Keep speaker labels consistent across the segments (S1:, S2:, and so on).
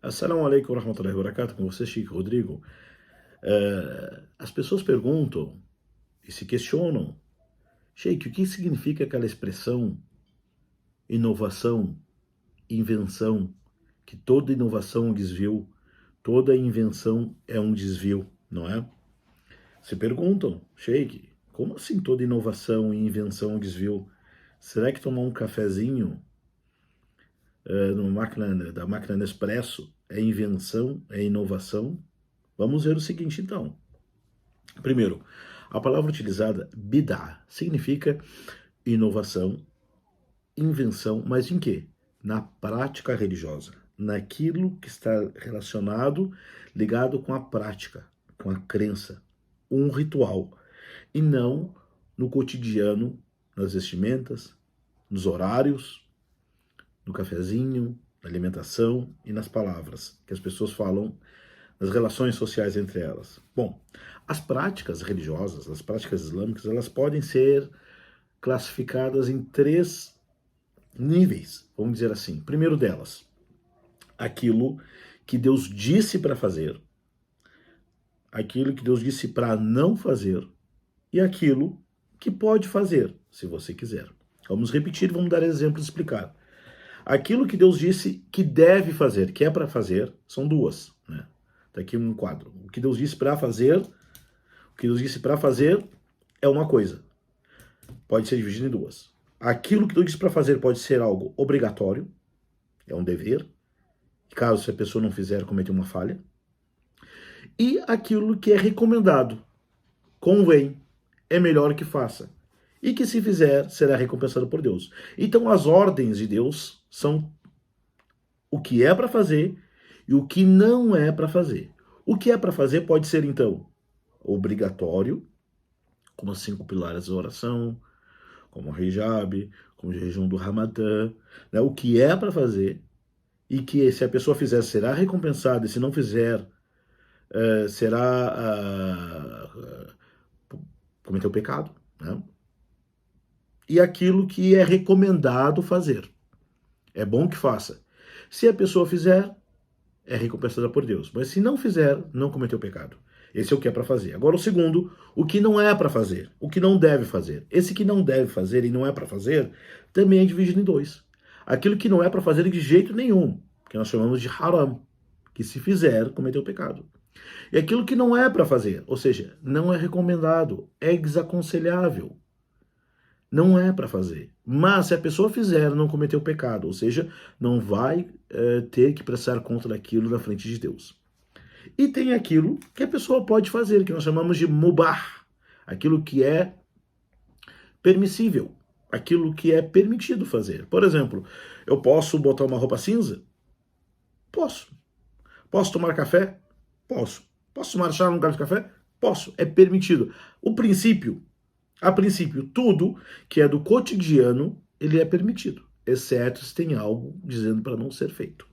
S1: Assalamu alaikum wa rahmatullahi wa barakatuh, com você, Chico Rodrigo. As pessoas perguntam e se questionam, Sheik, o que significa aquela expressão inovação, invenção, que toda inovação é um desvio, toda invenção é um desvio, não é? Se perguntam, Sheik, como assim toda inovação e invenção é um desvio? Será que tomar um cafezinho da máquina Nespresso é invenção, é inovação? Vamos ver o seguinte, então. Primeiro, a palavra utilizada, bid'ah, significa inovação, invenção, mas em quê? Na prática religiosa, naquilo que está relacionado, ligado com a prática, com a crença, um ritual, e não no cotidiano, nas vestimentas, nos horários, no cafezinho, na alimentação e nas palavras que as pessoas falam, nas relações sociais entre elas. Bom, as práticas religiosas, as práticas islâmicas, elas podem ser classificadas em três níveis, vamos dizer assim. Primeiro delas, aquilo que Deus disse para fazer, aquilo que Deus disse para não fazer e aquilo que pode fazer, se você quiser. Vamos repetir, vamos dar exemplos e explicar. Aquilo que Deus disse que deve fazer, que é para fazer, são duas, né? Tá aqui um quadro. O que Deus disse para fazer, o que Deus disse para fazer é uma coisa. Pode ser dividido em duas. Aquilo que Deus disse para fazer pode ser algo obrigatório, é um dever, caso se a pessoa não fizer, cometer uma falha. E aquilo que é recomendado, convém, é melhor que faça. E que se fizer, será recompensado por Deus. Então as ordens de Deus são o que é para fazer e o que não é para fazer. O que é para fazer pode ser, então, obrigatório, como os 5 pilares da oração, como o hijab, como o jejum do Ramadã, né? O que é para fazer e que se a pessoa fizer será recompensada e se não fizer será cometer o pecado, né? E aquilo que é recomendado fazer. É bom que faça. Se a pessoa fizer, é recompensada por Deus. Mas se não fizer, não cometeu pecado. Esse é o que é para fazer. Agora o segundo, o que não é para fazer, o que não deve fazer. Esse que não deve fazer e não é para fazer, também é dividido em dois. Aquilo que não é para fazer de jeito nenhum, que nós chamamos de haram, que se fizer, cometeu pecado. E aquilo que não é para fazer, ou seja, não é recomendado, é desaconselhável. Não é para fazer. Mas se a pessoa fizer, não cometeu pecado, ou seja, não vai ter que prestar conta daquilo na frente de Deus. E tem aquilo que a pessoa pode fazer, que nós chamamos de mubah, aquilo que é permissível, aquilo que é permitido fazer. Por exemplo, eu posso botar uma roupa cinza? Posso. Posso tomar café? Posso. Posso tomar chá no lugar de café? Posso. É permitido. A princípio, tudo que é do cotidiano, ele é permitido, exceto se tem algo dizendo para não ser feito.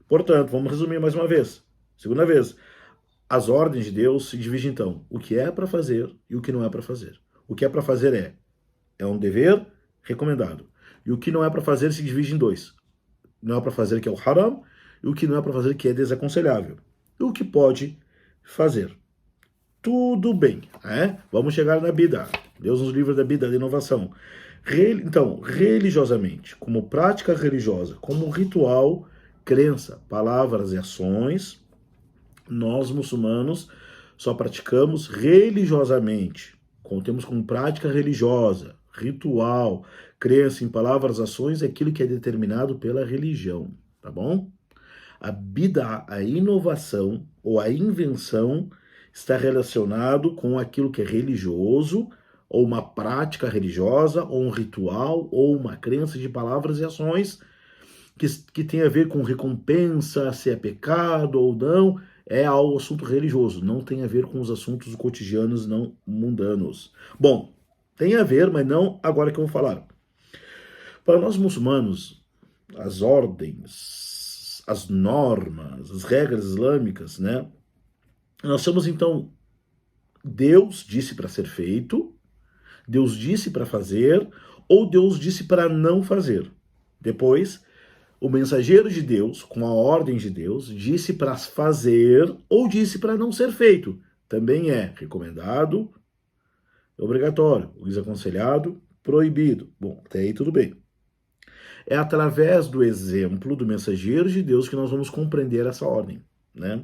S1: Portanto, vamos resumir mais uma vez. Segunda vez, as ordens de Deus se dividem então, o que é para fazer e o que não é para fazer. O que é para fazer é um dever recomendado. E o que não é para fazer se divide em dois. Não é para fazer que é o haram e o que não é para fazer que é desaconselhável. E o que pode fazer. Tudo bem, né? Vamos chegar na bid'ah. Deus nos livra da bid'ah, da inovação. Então, religiosamente, como prática religiosa, como ritual, crença, palavras e ações, nós muçulmanos só praticamos religiosamente, temos como prática religiosa, ritual, crença em palavras, ações, aquilo que é determinado pela religião, tá bom? A bid'ah, a inovação ou a invenção, está relacionado com aquilo que é religioso, ou uma prática religiosa, ou um ritual, ou uma crença de palavras e ações que tem a ver com recompensa, se é pecado ou não, é algo assunto religioso, não tem a ver com os assuntos cotidianos não mundanos. Bom, tem a ver, mas não agora que eu vou falar. Para nós muçulmanos, as ordens, as normas, as regras islâmicas, né? Nós temos então, Deus disse para ser feito, Deus disse para fazer, ou Deus disse para não fazer. Depois, o mensageiro de Deus, com a ordem de Deus, disse para fazer ou disse para não ser feito. Também é recomendado, obrigatório, desaconselhado, proibido. Bom, até aí tudo bem. É através do exemplo do mensageiro de Deus que nós vamos compreender essa ordem, né?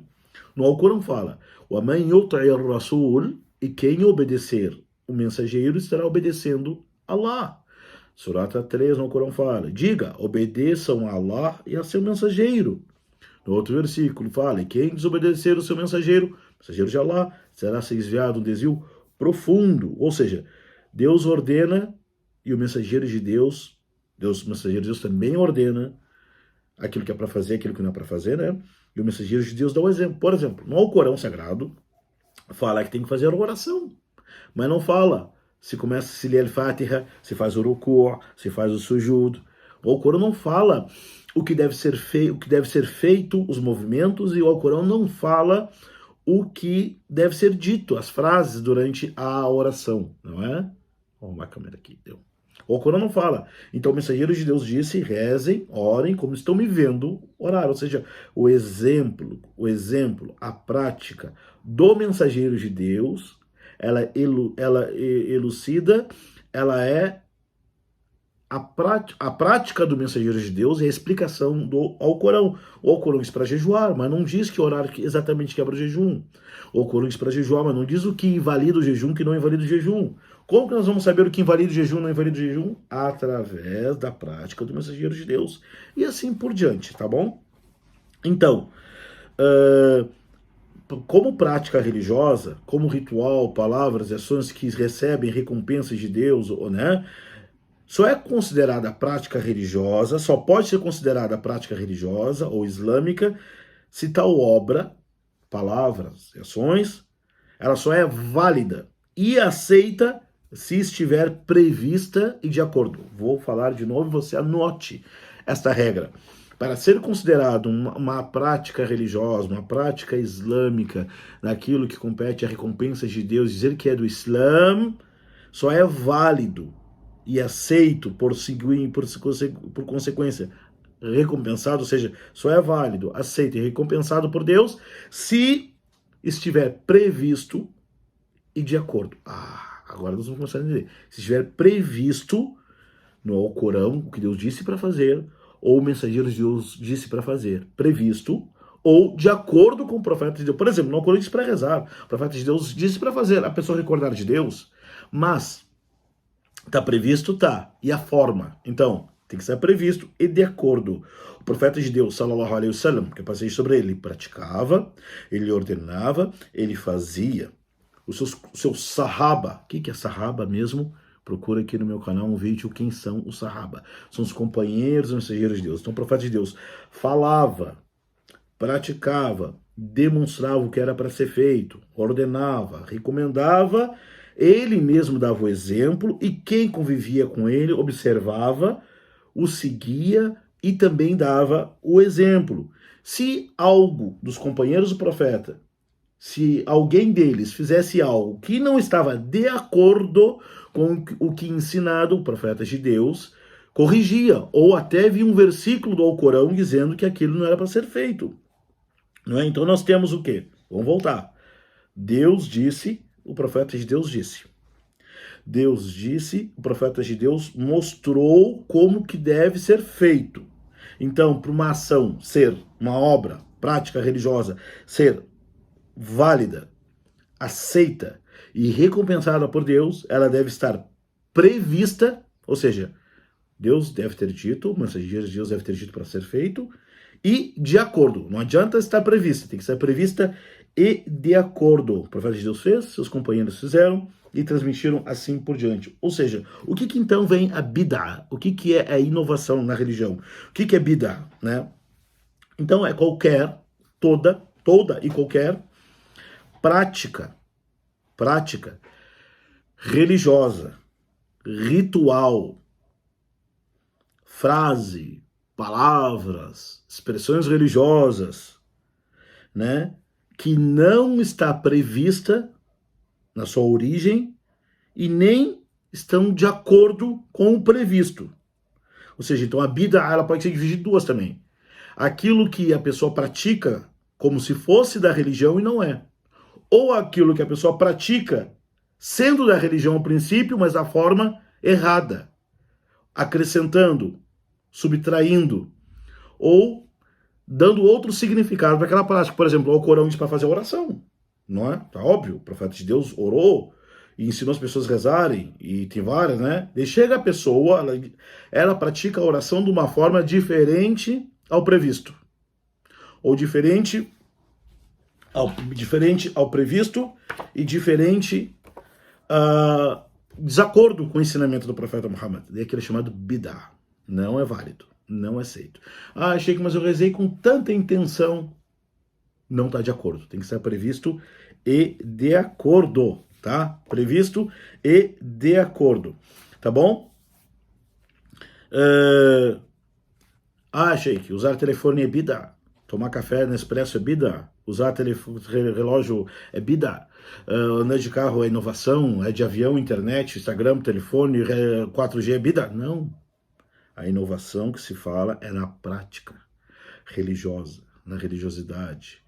S1: No Alcorão fala, وَمَنْ يُطِعِ الرَّسُولِ, e quem obedecer o mensageiro estará obedecendo Allah. Surata 3 no Alcorão fala, diga, obedeçam a Allah e a seu mensageiro. No outro versículo fala, e quem desobedecer o seu mensageiro de Allah, será desviado um desvio profundo. Ou seja, Deus ordena e o mensageiro de Deus, o mensageiro de Deus também ordena aquilo que é para fazer, aquilo que não é para fazer, né? E o mensageiro de Deus dá o exemplo. Por exemplo, no Alcorão Sagrado, fala que tem que fazer a oração, mas não fala se começa a se ler al-Fatiha, se faz o ruku', se faz o sujud. O Alcorão não fala o que deve ser feito, os movimentos, e o Alcorão não fala o que deve ser dito, as frases durante a oração, não é? Vamos arrumar a câmera aqui, deu. O Alcorão não fala. Então o mensageiro de Deus disse, rezem, orem como estão me vendo orar. Ou seja, o exemplo, a prática do mensageiro de Deus, ela elucida, ela é a prática do mensageiro de Deus e a explicação do Alcorão. O Alcorão diz para jejuar, mas não diz que orar exatamente quebra o jejum. O Alcorão diz para jejuar, mas não diz o que invalida o jejum, que não invalida o jejum. Como que nós vamos saber o que invalida o jejum e não invalida o jejum? Através da prática do mensageiro de Deus. E assim por diante, tá bom? Então, como prática religiosa, como ritual, palavras e ações que recebem recompensas de Deus, né? Só é considerada prática religiosa, só pode ser considerada prática religiosa ou islâmica se tal obra, palavras e ações, ela só é válida e aceita se estiver prevista e de acordo. Vou falar de novo e você anote esta regra. Para ser considerado uma prática religiosa, uma prática islâmica, naquilo que compete a recompensas de Deus, dizer que é do Islã, só é válido e aceito por consequência, recompensado, ou seja, só é válido, aceito e recompensado por Deus se estiver previsto e de acordo. Agora nós vamos começar a entender. Se estiver previsto no Alcorão, o que Deus disse para fazer, ou o mensageiro de Deus disse para fazer, previsto, ou de acordo com o profeta de Deus. Por exemplo, no Alcorão disse para rezar, o profeta de Deus disse para fazer, a pessoa recordar de Deus, mas está previsto, tá. E a forma? Então, tem que ser previsto e de acordo. O profeta de Deus, sallallahu alaihi wasallam, que eu passei sobre ele praticava, ele ordenava, ele fazia. O seu sahaba, o que é sahaba mesmo? Procura aqui no meu canal um vídeo quem são os sahaba. São os companheiros mensageiros de Deus. Então o profeta de Deus falava, praticava, demonstrava o que era para ser feito, ordenava, recomendava, ele mesmo dava o exemplo e quem convivia com ele observava, o seguia e também dava o exemplo. Se algo dos companheiros do profeta, se alguém deles fizesse algo que não estava de acordo com o que ensinado o profeta de Deus, corrigia, ou até via um versículo do Alcorão dizendo que aquilo não era para ser feito. Não é? Então nós temos o quê? Vamos voltar. Deus disse, o profeta de Deus disse. Deus disse, o profeta de Deus mostrou como que deve ser feito. Então, para uma ação ser uma obra, prática religiosa, ser válida, aceita e recompensada por Deus, ela deve estar prevista, ou seja, Deus deve ter dito, o mensageiro de Deus deve ter dito para ser feito, e de acordo. Não adianta estar prevista, tem que estar prevista e de acordo. O profeta de Deus fez, seus companheiros fizeram e transmitiram assim por diante. Ou seja, o que então vem a bid'ah? O que é a inovação na religião? O que é bid'ah, né? Então é toda e qualquer prática religiosa, ritual, frase, palavras, expressões religiosas, né, que não está prevista na sua origem e nem estão de acordo com o previsto. Ou seja, então a bid'a, ela pode ser dividida em duas também. Aquilo que a pessoa pratica como se fosse da religião e não é. Ou aquilo que a pessoa pratica sendo da religião ao princípio, mas da forma errada, acrescentando, subtraindo, ou dando outro significado para aquela prática. Por exemplo, o Corão diz para fazer oração, não é? Tá óbvio, o profeta de Deus orou e ensinou as pessoas a rezarem, e tem várias, né? E chega a pessoa, ela pratica a oração de uma forma diferente ao previsto, ou diferente ao previsto e diferente desacordo com o ensinamento do profeta Muhammad. Daí aquele chamado bid'ah. Não é válido, não é aceito. Ah, Sheikh, mas eu rezei com tanta intenção. Não está de acordo. Tem que ser previsto e de acordo, tá? Previsto e de acordo. Tá bom? Sheikh, usar telefone é bid'ah. Tomar café no expresso é bid'ah. Usar relógio é bid'ah. Andar de carro é inovação, é de avião, internet, Instagram, telefone, 4G é bid'ah. Não. A inovação que se fala é na prática religiosa, na religiosidade,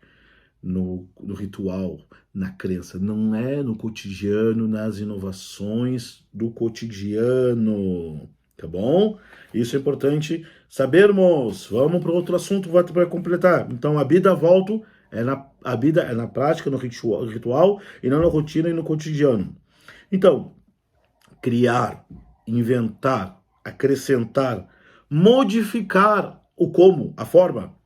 S1: no ritual, na crença. Não é no cotidiano, nas inovações do cotidiano. Tá bom? Isso é importante sabermos. Vamos para outro assunto para completar. Então, a vida, volto, a vida é na prática, no ritual, e não na rotina e no cotidiano. Então, criar, inventar, acrescentar, modificar o como, a forma,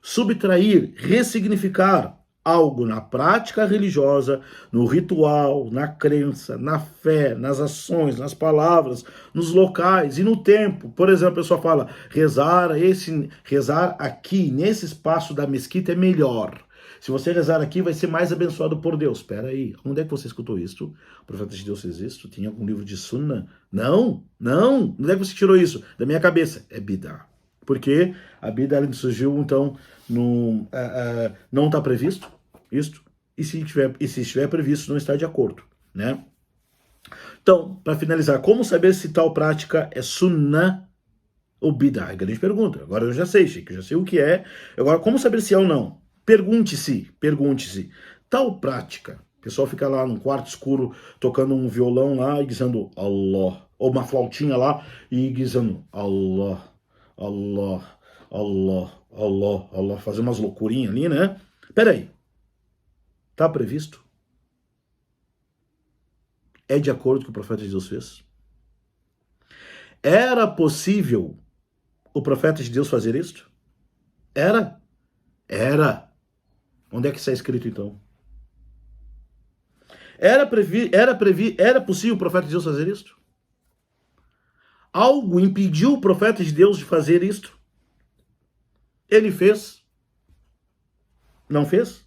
S1: subtrair, ressignificar algo na prática religiosa, no ritual, na crença, na fé, nas ações, nas palavras, nos locais e no tempo. Por exemplo, a pessoa fala, rezar aqui, nesse espaço da mesquita é melhor. Se você rezar aqui, vai ser mais abençoado por Deus. Espera aí, onde é que você escutou isso? O profeta de Deus fez isso? Tinha algum livro de Sunna? Não. Onde é que você tirou isso? Da minha cabeça. É bid'ah. Porque a bid'ah surgiu, então, não está previsto isto. E se estiver previsto, não está de acordo, né? Então, para finalizar, como saber se tal prática é Sunna ou bid'ah? É grande pergunta. Agora eu já sei, Sheikh, eu já sei o que é. Agora, como saber se é ou não? Pergunte-se, tal prática, o pessoal fica lá num quarto escuro tocando um violão lá e dizendo Allah, ou uma flautinha lá e dizendo Allah, Allah, Allah, Allah, Allah, fazer umas loucurinhas ali, né? Peraí, tá previsto? É de acordo com o que o profeta de Deus fez? Era possível o profeta de Deus fazer isto? Era. Onde é que está escrito então? Era possível o profeta de Deus fazer isto? Algo impediu o profeta de Deus de fazer isto? Ele fez? Não fez?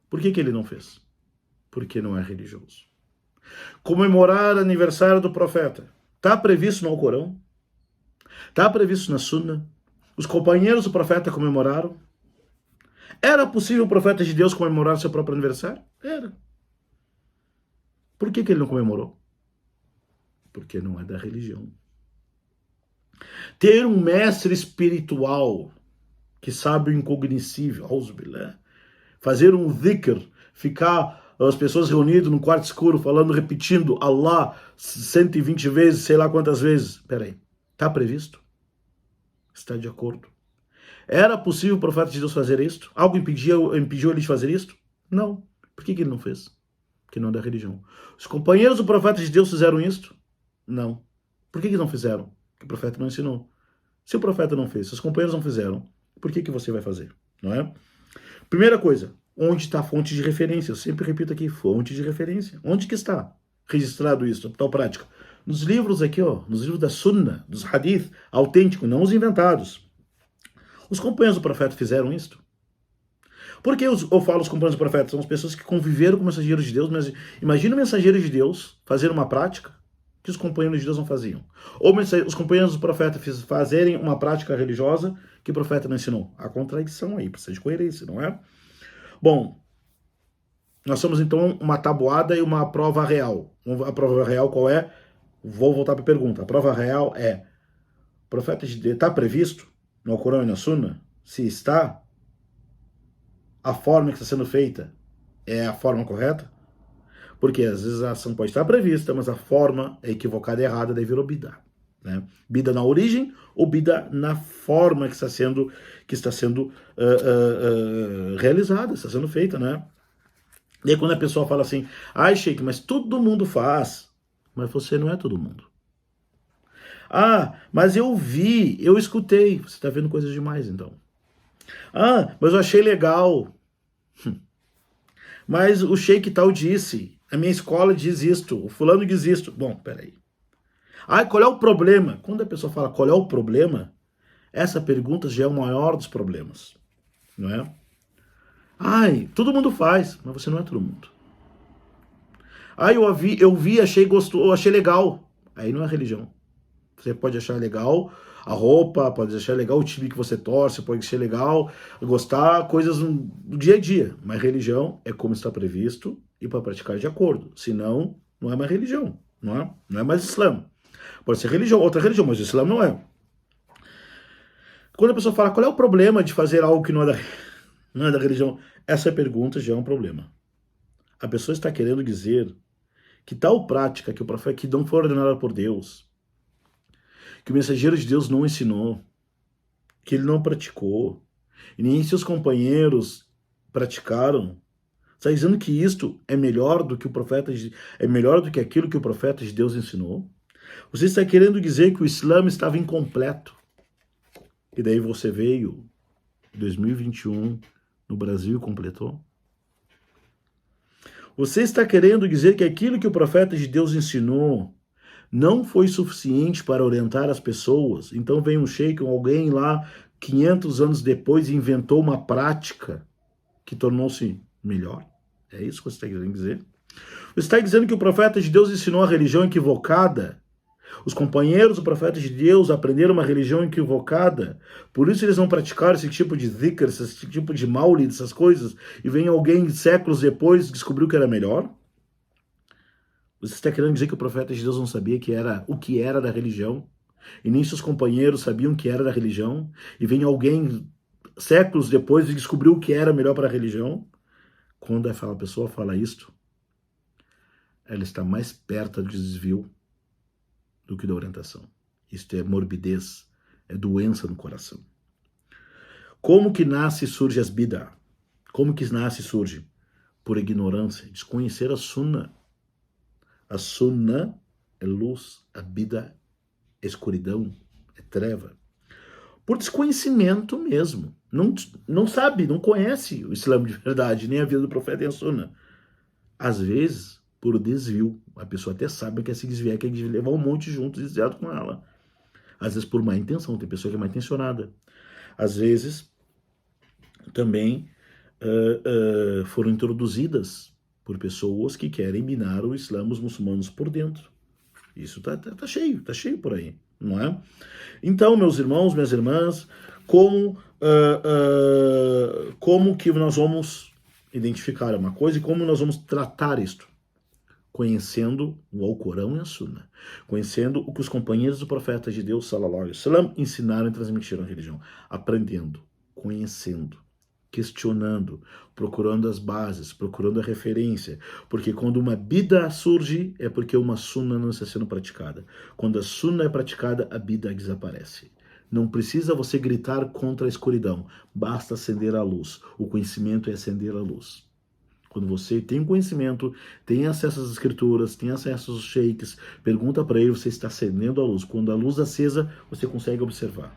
S1: Por que ele não fez? Porque não é religioso. Comemorar aniversário do profeta. Está previsto no Alcorão? Está previsto na Sunna? Os companheiros do profeta comemoraram? Era possível o profeta de Deus comemorar seu próprio aniversário? Era. Por que ele não comemorou? Porque não é da religião. Ter um mestre espiritual que sabe o incognoscível, fazer um dhikr, ficar as pessoas reunidas num quarto escuro falando, repetindo Allah 120 vezes, sei lá quantas vezes. Peraí, está previsto? Está de acordo? Era possível o profeta de Deus fazer isto? Algo impediu ele de fazer isto? Não. Por que ele não fez? Porque não é da religião. Os companheiros do profeta de Deus fizeram isto? Não. Por que não fizeram? Porque o profeta não ensinou. Se o profeta não fez, se os companheiros não fizeram, por que você vai fazer? Não é? Primeira coisa, onde está a fonte de referência? Eu sempre repito aqui, fonte de referência. Onde que está registrado isso, tal prática? Nos livros aqui, nos livros da Sunna, dos Hadith, autênticos, não os inventados. Os companheiros do profeta fizeram isto? Por que eu falo os companheiros do profeta? São as pessoas que conviveram com mensageiros de Deus, mas imagina o mensageiro de Deus fazer uma prática que os companheiros de Deus não faziam. Ou os companheiros do profeta fazerem uma prática religiosa que o profeta não ensinou. Há contradição aí, precisa de coerência, não é? Bom, nós temos então uma tabuada e uma prova real. A prova real qual é? Vou voltar para a pergunta. A prova real é profeta de Deus, está previsto no Alcorão e na Sunna? Se está, a forma que está sendo feita é a forma correta? Porque às vezes a ação pode estar prevista, mas a forma é equivocada e errada, daí virou bidá. Né? Bida na origem ou bida na forma que está sendo realizada, está sendo feita, né? E aí quando a pessoa fala assim, ai Sheik, mas todo mundo faz, mas você não é todo mundo. Ah, mas eu vi, eu escutei, você está vendo coisas demais então. Ah, mas eu achei legal. Mas o Sheik tal disse, a minha escola diz isto, o fulano diz isto. Bom, peraí. Ah, qual é o problema? Quando a pessoa fala qual é o problema, essa pergunta já é o maior dos problemas, não é? Ai, todo mundo faz, mas você não é todo mundo. Ai, eu vi, achei gostoso, achei legal. Aí não é religião. Você pode achar legal a roupa, pode achar legal o time que você torce, pode achar legal gostar coisas do dia a dia. Mas religião é como está previsto e para praticar de acordo. Senão, não é mais religião, não é? Não é mais Islã. Pode ser religião, outra religião, mas o Islã não é. Quando a pessoa fala qual é o problema de fazer algo que não é da religião, essa pergunta já é um problema. A pessoa está querendo dizer que tal prática que o profeta que não foi ordenada por Deus, que o mensageiro de Deus não ensinou, que ele não praticou, e nem seus companheiros praticaram, está dizendo que isto é melhor do que é melhor do que aquilo que o profeta de Deus ensinou? Você está querendo dizer que o Islã estava incompleto? E daí você veio, 2021, no Brasil e completou? Você está querendo dizer que aquilo que o profeta de Deus ensinou não foi suficiente para orientar as pessoas? Então vem um sheik, alguém lá, 500 anos depois, e inventou uma prática que tornou-se melhor? É isso que você está querendo dizer? Você está dizendo que o profeta de Deus ensinou a religião equivocada? Os companheiros do profeta de Deus aprenderam uma religião equivocada, por isso eles não praticaram esse tipo de dhikr, esse tipo de maulid, essas coisas, e vem alguém séculos depois descobriu que era melhor? Você está querendo dizer que o profeta de Deus não sabia o que era da religião? E nem seus companheiros sabiam o que era da religião? E vem alguém séculos depois e descobriu o que era melhor para a religião? Quando a pessoa fala isto, ela está mais perto do desvio do que da orientação. Isto é morbidez, é doença no coração. Como que nasce e surge as bid'ah? Como que nasce e surge? Por ignorância, desconhecer a sunna. A sunna é luz, a bid'ah é escuridão, é treva. Por desconhecimento mesmo. Não sabe, não conhece o Islã de verdade, nem a vida do profeta e a sunna. Às vezes, por desvio. A pessoa até sabe que quer se desviar, quer levar um monte junto, desviado com ela. Às vezes por má intenção, tem pessoa que é mal intencionada. Às vezes, também foram introduzidas por pessoas que querem minar o Islã, os muçulmanos por dentro. Isso tá cheio por aí, não é? Então, meus irmãos, minhas irmãs, como que nós vamos identificar uma coisa e como nós vamos tratar isto? Conhecendo o Alcorão e a Sunna, conhecendo o que os companheiros do profeta de Deus, sallallahu alaihi wasallam, ensinaram e transmitiram a religião, aprendendo, conhecendo, questionando, procurando as bases, procurando a referência, porque quando uma bid'ah surge, é porque uma sunna não está sendo praticada. Quando a sunna é praticada, a bid'ah desaparece. Não precisa você gritar contra a escuridão, basta acender a luz. O conhecimento é acender a luz. Quando você tem conhecimento, tem acesso às escrituras, tem acesso aos sheiks, pergunta para ele, você está acendendo a luz. Quando a luz acesa, você consegue observar.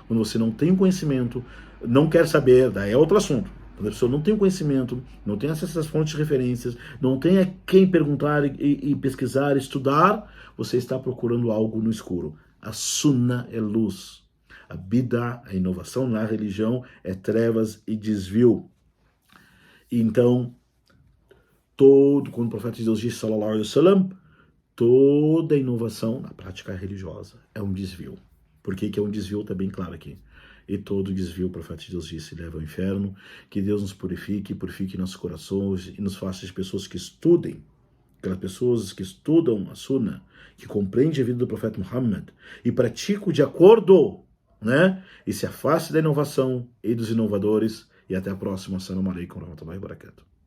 S1: Quando você não tem conhecimento, não quer saber, daí é outro assunto. Quando a pessoa não tem conhecimento, não tem acesso às fontes de referências, não tem a quem perguntar e pesquisar, estudar, você está procurando algo no escuro. A sunna é luz. A bid'ah, a inovação na religião, é trevas e desvio. Então, quando o profeta de Deus diz, sallallahu alaihi wasallam, toda inovação na prática religiosa é um desvio. Por que é um desvio? Está bem claro aqui. E todo desvio, o profeta de Deus disse, leva ao inferno. Que Deus nos purifique nossos corações e nos faça de pessoas que estudem aquelas pessoas que estudam a Sunna, que compreendem a vida do profeta Muhammad e praticam de acordo, né? E se afaste da inovação e dos inovadores. E até a próxima. Assalamu alaikum wa rahmatullahi wa barakatuh.